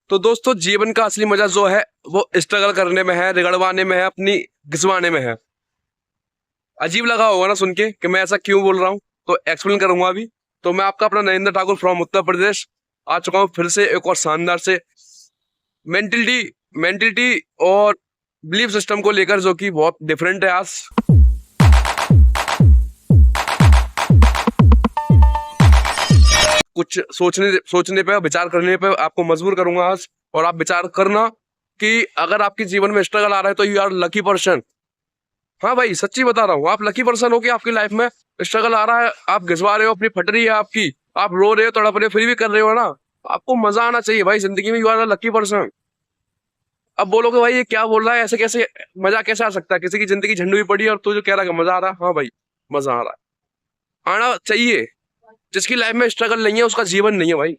तो दोस्तों जीवन का असली मजा जो है वो स्ट्रगल करने में है, रिगड़वाने में है, अपनी घिसवाने में है। अजीब लगा होगा ना सुन के कि मैं ऐसा क्यों बोल रहा हूँ, तो एक्सप्लेन करूंगा अभी। तो मैं आपका अपना नरेंद्र ठाकुर फ्रॉम उत्तर प्रदेश आ चुका हूँ फिर से एक और शानदार से मेंटलिटी मेंटलिटी और बिलीफ सिस्टम को लेकर, जो कि बहुत डिफरेंट है आज। कुछ सोचने सोचने पे, विचार करने पे आपको मजबूर करूंगा आज। और आप विचार करना कि अगर आपके जीवन में स्ट्रगल आ रहा है तो यू आर लकी पर्सन। हाँ भाई, सच्ची बता रहा हूँ, आप लकी पर्सन हो कि आपकी लाइफ में स्ट्रगल आ रहा है, आप घिसवा रहे हो, अपनी फट रही है आपकी, आप रो रहे हो, तड़प रहे हो, फिर भी कर रहे हो ना। आपको मजा आना चाहिए भाई जिंदगी में, यू आर लकी पर्सन। अब बोलोगे भाई ये क्या बोल रहा है, ऐसे कैसे, मजा कैसे आ सकता है, किसी की जिंदगी झंडू भी पड़ी है और तू जो कह रहा है मजा आ रहा है। हाँ भाई, मजा आ रहा है, आना चाहिए। जिसकी लाइफ में स्ट्रगल नहीं है उसका जीवन नहीं है भाई।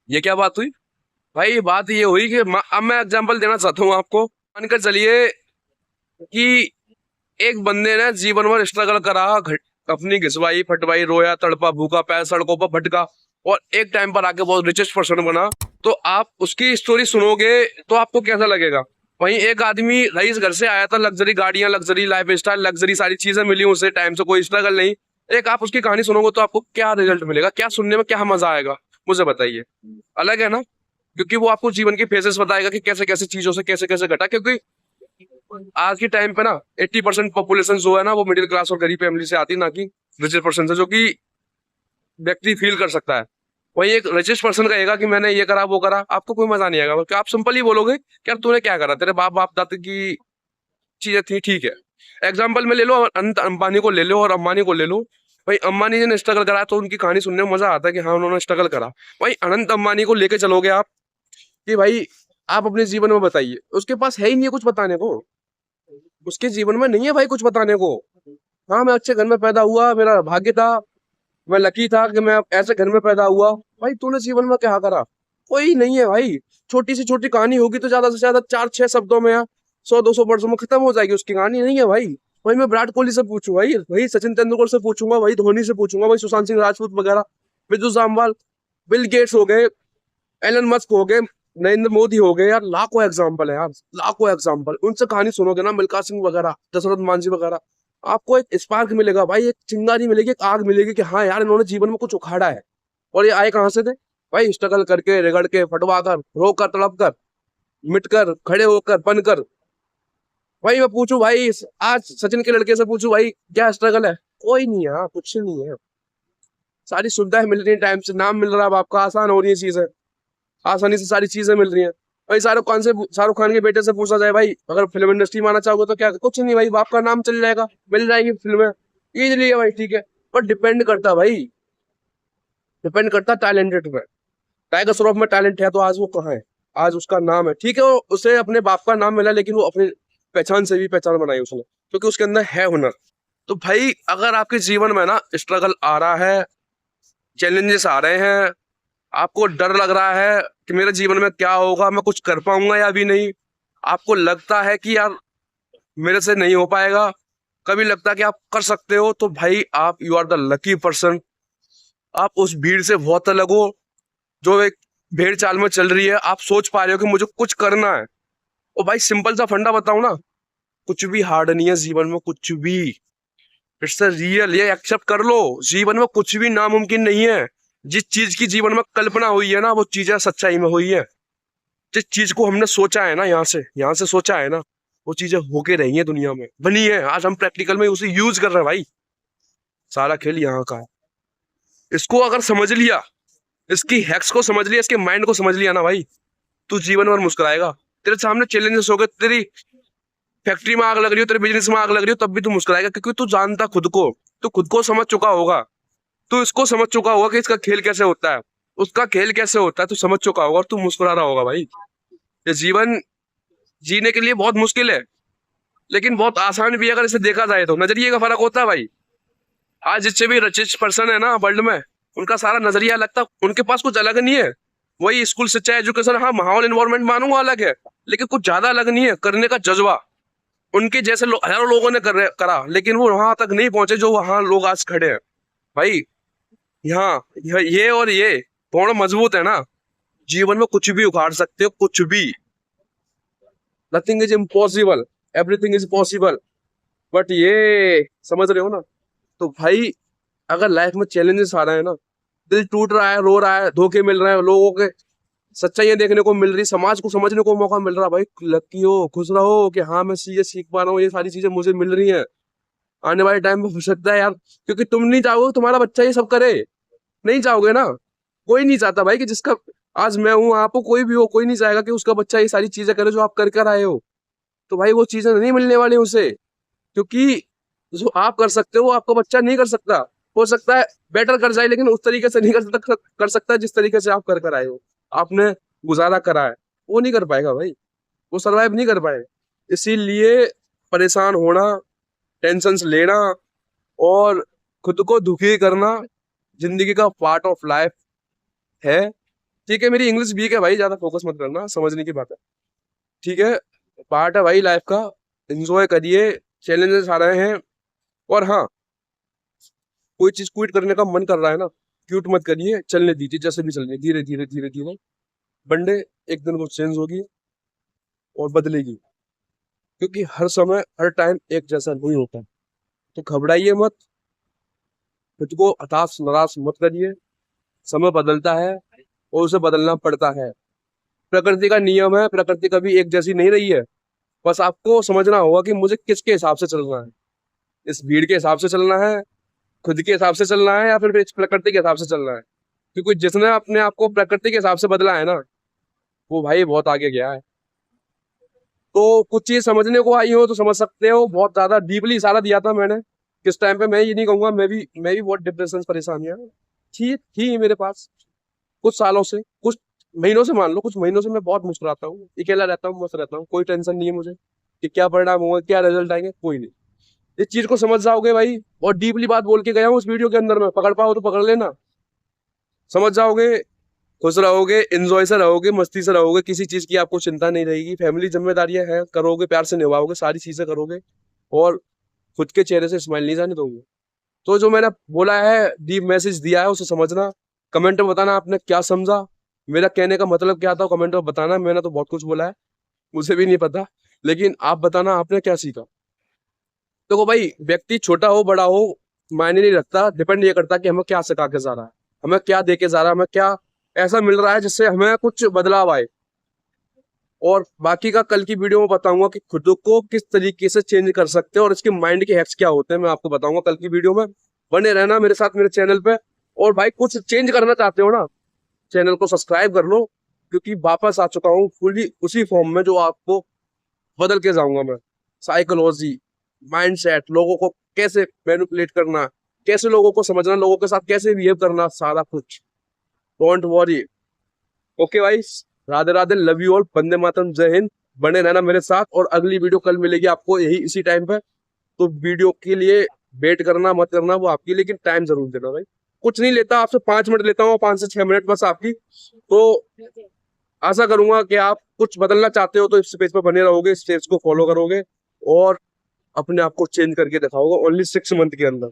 ये क्या बात हुई भाई? बात ये हुई कि अब मैं एग्जांपल देना चाहता हूँ आपको। मानकर चलिए कि एक बंदे ने जीवन भर स्ट्रगल करा, अपनी घिसवाई, फटवाई, रोया, तड़पा, भूखा, पैर सड़कों पर भटका, और एक टाइम पर आके बहुत रिचेस्ट पर्सन बना। तो आप उसकी स्टोरी सुनोगे तो आपको कैसा लगेगा? वहीं एक आदमी रईस घर से आया था, लग्जरी गाड़ियां, लग्जरी लाइफ स्टाइल, लग्जरी सारी चीजें मिली उसे, टाइम से कोई स्ट्रगल नहीं। एक आप उसकी कहानी सुनोगे तो आपको क्या रिजल्ट मिलेगा, क्या सुनने में क्या मजा आएगा, मुझे बताइए। अलग है ना? क्योंकि वो आपको जीवन के फेजेस बताएगा कि कैसे कैसे चीजों से कैसे कैसे घटा। क्योंकि आज के टाइम पे ना 80% पॉपुलेशन जो है ना वो मिडिल क्लास और गरीब फैमिली से आती है, ना कि रिचेस्ट पर्सन से, जो कि व्यक्ति फील कर सकता है। वही एक रिचेस्ट पर्सन कहेगा कि मैंने ये करा वो करा, आपको कोई मजा नहीं आएगा, क्योंकि आप सिंपल ही बोलोगे कि यार तूने क्या करा, तेरे बाप बाप दादा की चीजें थी, ठीक है। एग्जाम्पल में ले लो, अनंत अंबानी को ले लो और अंबानी को ले लो। भाई अंबानी जी ने स्ट्रगल करा तो उनकी कहानी सुनने में मजा आता है कि हाँ उन्होंने स्ट्रगल करा। भाई अनंत अंबानी को लेके चलोगे आप कि भाई आप अपने जीवन में बताइए, उसके पास है ही नहीं है कुछ बताने को, उसके जीवन में नहीं है भाई कुछ बताने को। हाँ मैं अच्छे घर में पैदा हुआ, मेरा भाग्य था, मैं लकी था कि मैं ऐसे घर में पैदा हुआ। भाई तूने जीवन में क्या करा? कोई नहीं है भाई। छोटी सी छोटी कहानी होगी तो ज्यादा से ज्यादा 4-6 शब्दों में या 100-200 वर्षों में खत्म हो जाएगी, उसकी कहानी नहीं है भाई। भाई मैं विराट कोहली से पूछूं, भाई भाई सचिन तेंदुलकर से पूछूंगा, भाई धोनी से पूछूंगा, भाई सुशांत सिंह राजपूत वगैरह, विद्युत जामवाल, बिल गेट्स हो गए, एलन मस्क हो गए, नरेंद्र मोदी हो गए, यार लाखों एग्जाम्पल है यार, लाखों एग्जाम्पल। उनसे कहानी सुनोगे ना, मिल्खा सिंह वगैरह, दशरथ मांझी वगैरह, आपको एक स्पार्क मिलेगा भाई, एक चिंगारी मिलेगी, एक आग मिलेगी कि हाँ यार इन्होंने जीवन में कुछ उखाड़ा है। और ये आए कहाँ से थे? भाई स्ट्रगल करके, रगड़ के, फटवा कर, रो कर, तड़प कर, मिट कर, खड़े होकर, बन कर। भाई मैं पूछूं भाई, आज सचिन के लड़के से पूछूं भाई क्या स्ट्रगल है? कोई नहीं है, कुछ नहीं है। सारी सुविधाएं मिल रही है, टाइम से नाम मिल रहा है, आपका आसान हो रही है चीजें, आसानी से सारी चीजें मिल रही हैं। भाई शाहरुख खान के बेटे से पूछा जाए भाई अगर फिल्म इंडस्ट्री में आना चाहोगे तो क्या, कुछ नहीं भाई, बाप का नाम चल जाएगा, मिल जाएगी फिल्में, इजीली है भाई, ठीक है। पर डिपेंड करता भाई, डिपेंड करता टैलेंटेड पे। टाइगर श्रॉफ में टैलेंट है तो आज वो कहाँ है? आज उसका नाम है, ठीक है, वो उसे अपने बाप का नाम मिला, लेकिन वो अपनी पहचान से भी पहचान बनाई उसने, क्योंकि उसके अंदर है हुनर। तो भाई अगर आपके जीवन में ना स्ट्रगल आ रहा है, चैलेंजेस आ रहे हैं, आपको डर लग रहा है कि मेरे जीवन में क्या होगा, मैं कुछ कर पाऊंगा या भी नहीं, आपको लगता है कि यार मेरे से नहीं हो पाएगा, कभी लगता है कि आप कर सकते हो, तो भाई आप you are the lucky person. आप उस भीड़ से बहुत अलग हो जो एक भेड़ चाल में चल रही है। आप सोच पा रहे हो कि मुझे कुछ करना है। और भाई सिंपल सा फंडा बताऊं ना, कुछ भी हार्ड नहीं है जीवन में, कुछ भी। इट्स रियल, ये एक्सेप्ट कर लो, जीवन में कुछ भी नामुमकिन नहीं है। जिस चीज की जीवन में कल्पना हुई है ना वो चीजें सच्चाई में हुई है। जिस चीज को हमने सोचा है ना, यहाँ से सोचा है ना, वो चीजें होके रही है, दुनिया में बनी है। आज हम प्रैक्टिकल में उसे यूज कर रहे हैं भाई। सारा खेल यहाँ का है। इसको अगर समझ लिया, इसकी हैक्स को समझ लिया, इसके माइंड को समझ लिया ना भाई, तू जीवन भर मुस्कुराएगा। तेरे सामने चैलेंजेस हो गए, तेरी फैक्ट्री में आग लग रही हो, तेरे बिजनेस में आग लग रही हो, तब भी तू मुस्कुराएगा, क्योंकि तू जानता खुद को, तू खुद को समझ चुका होगा। तू इसको समझ चुका होगा कि इसका खेल कैसे होता है, उसका खेल कैसे होता है, तू समझ चुका होगा और तू मुस्कुरा रहा होगा भाई। ये जीवन जीने के लिए बहुत मुश्किल है, लेकिन बहुत आसान भी है अगर इसे देखा जाए तो। नजरिए का फर्क होता है भाई। आज जितने भी रिच पर्सन है ना वर्ल्ड में, उनका सारा नजरिया अलग था, उनके पास कुछ अलग नहीं है। वही स्कूल, शिक्षा, एजुकेशन, हाँ माहौल, एनवायरमेंट मानूंगा अलग है, लेकिन कुछ ज्यादा अलग नहीं है। करने का जज्बा उनके जैसे हजारों लोगों ने करा, लेकिन वो वहां तक नहीं पहुंचे जो वहां लोग आज खड़े हैं भाई। यहाँ ये और ये थोड़ा मजबूत है ना, जीवन में कुछ भी उखाड़ सकते हो, कुछ भी। Nothing is impossible, everything is possible. But ये समझ रहे हो ना? तो भाई अगर लाइफ में चैलेंजेस आ रहे हैं ना, दिल टूट रहा है, रो रहा है, धोखे मिल रहे हैं, लोगों के सच्चाइयां देखने को मिल रही, समाज को समझने को मौका मिल रहा, भाई लकी हो, खुश रहो कि हाँ मैं ये सीख पा रहा हूँ, ये सारी चीजें मुझे मिल रही हैं। आने वाले टाइम में हो सकता है यार, क्योंकि तुम नहीं चाहोगे तुम्हारा बच्चा ये सब करे, नहीं चाहोगे ना। कोई नहीं चाहता भाई कि जिसका आज मैं हूँ, आप हो, कोई भी हो, कोई नहीं चाहेगा कि उसका बच्चा ये सारी चीजें करे जो आप कर कर आए हो। तो भाई वो चीजें नहीं मिलने वाली उसे, क्योंकि जो आप कर सकते हो वो आपका बच्चा नहीं कर सकता। हो सकता है बेटर कर जाए, लेकिन उस तरीके से नहीं कर सकता जिस तरीके से आप कर कर आए हो, आपने गुजारा करा है, वो नहीं कर पाएगा भाई, वो सरवाइव नहीं कर पाएगा। इसीलिए परेशान होना, टेंशन लेना और खुद को दुखी करना जिंदगी का पार्ट ऑफ लाइफ है। ठीक है, मेरी इंग्लिश वीक है भाई, ज्यादा फोकस मत करना, समझने की बात है। ठीक है, पार्ट है भाई लाइफ का, एंजॉय करिए, चैलेंजेस आ रहे हैं। और हाँ, कोई चीज क्विट करने का मन कर रहा है ना, क्यूट मत करिए, चलने दीजिए, जैसे भी चलने, धीरे धीरे धीरे धीरे बंदे एक दिन वो चेंज होगी और बदलेगी, क्योंकि हर समय हर टाइम एक जैसा नहीं होता। तो घबराइए मत, खुद को हताश निराश मत करिए। समय बदलता है और उसे बदलना पड़ता है, प्रकृति का नियम है, प्रकृति कभी एक जैसी नहीं रही है। बस आपको समझना होगा कि मुझे किसके हिसाब से चलना है, इस भीड़ के हिसाब से चलना है, खुद के हिसाब से चलना है, या फिर इस प्रकृति के हिसाब से चलना है। क्योंकि जिसने अपने आप को प्रकृति के हिसाब से बदला है ना, वो भाई बहुत आगे गया है। तो कुछ चीज समझने को आई हो तो समझ सकते हो, बहुत ज्यादा डीपली इशारा दिया था मैंने किस टाइम पे। मैं ये नहीं कहूंगा, मैं भी बहुत डिप्रेशन परेशानियां थी मेरे पास कुछ सालों से, कुछ महीनों से, मान लो कुछ महीनों से मैं बहुत मुस्कुराता हूँ, अकेला रहता हूँ, मस्त रहता हूँ, कोई टेंशन नहीं है मुझे कि क्या परिणाम होगा, क्या रिजल्ट आएंगे, कोई नहीं। इस चीज को समझ जाओगे भाई, बहुत डीपली बात बोल के गया हूँ उस वीडियो के अंदर में, पकड़ पाओ तो पकड़ लेना, समझ जाओगे, खुश रहोगे, एंजॉय से रहोगे, मस्ती से रहोगे, किसी चीज की आपको चिंता नहीं रहेगी, फैमिली जिम्मेदारियां हैं, करोगे, प्यार से निभाओगे, सारी चीजें करोगे, और खुद के चेहरे से स्माइल नहीं जाने दोगे। तो जो मैंने बोला है, डीप मैसेज दिया है, उसे समझना। कमेंट में बताना आपने क्या समझा, मेरा कहने का मतलब क्या था, कमेंट में बताना। मैंने तो बहुत कुछ बोला है, मुझे भी नहीं पता, लेकिन आप बताना आपने क्या सीखा। देखो भाई, व्यक्ति छोटा हो बड़ा हो मायने नहीं रखता, डिपेंड ये करता है कि हमें क्या सिखा के जा रहा है, हमें क्या दे के जा रहा है, हमें क्या ऐसा मिल रहा है जिससे हमें कुछ बदलाव आए। और बाकी का कल की वीडियो में बताऊंगा कि खुद को किस तरीके से चेंज कर सकते हैं और इसके माइंड के हैक्स क्या होते हैं, मैं आपको बताऊंगा कल की वीडियो में। बने रहना मेरे साथ मेरे चैनल पे। और भाई कुछ चेंज करना चाहते हो ना, चैनल को सब्सक्राइब कर लो, क्योंकि वापस आ चुका हूँ फुली उसी फॉर्म में जो आपको बदल के जाऊंगा मैं। साइकोलॉजी, माइंडसेट, लोगों को कैसे मैनिपुलेट करना, कैसे लोगों को समझना, लोगों के साथ कैसे बिहेव करना, सारा कुछ। Don't worry. ओके भाई, Radhe Radhe, love you all, वंदे मातरम, जय हिंद। बने रहना मेरे साथ, और अगली वीडियो कल मिलेगी आपको यही इसी टाइम पे। तो वीडियो के लिए वेट करना मत करना, वो आपकी, लेकिन टाइम जरूर देना भाई। कुछ नहीं लेता आपसे, 5 मिनट लेता हूँ, 5 से 6 मिनट बस आपकी। तो आशा करूंगा कि आप कुछ बदलना चाहते हो तो इस पेज पर बने रहोगे, इस पेज को फॉलो करोगे और अपने आप को चेंज करके दिखाओगे ओनली 6 मंथ के अंदर।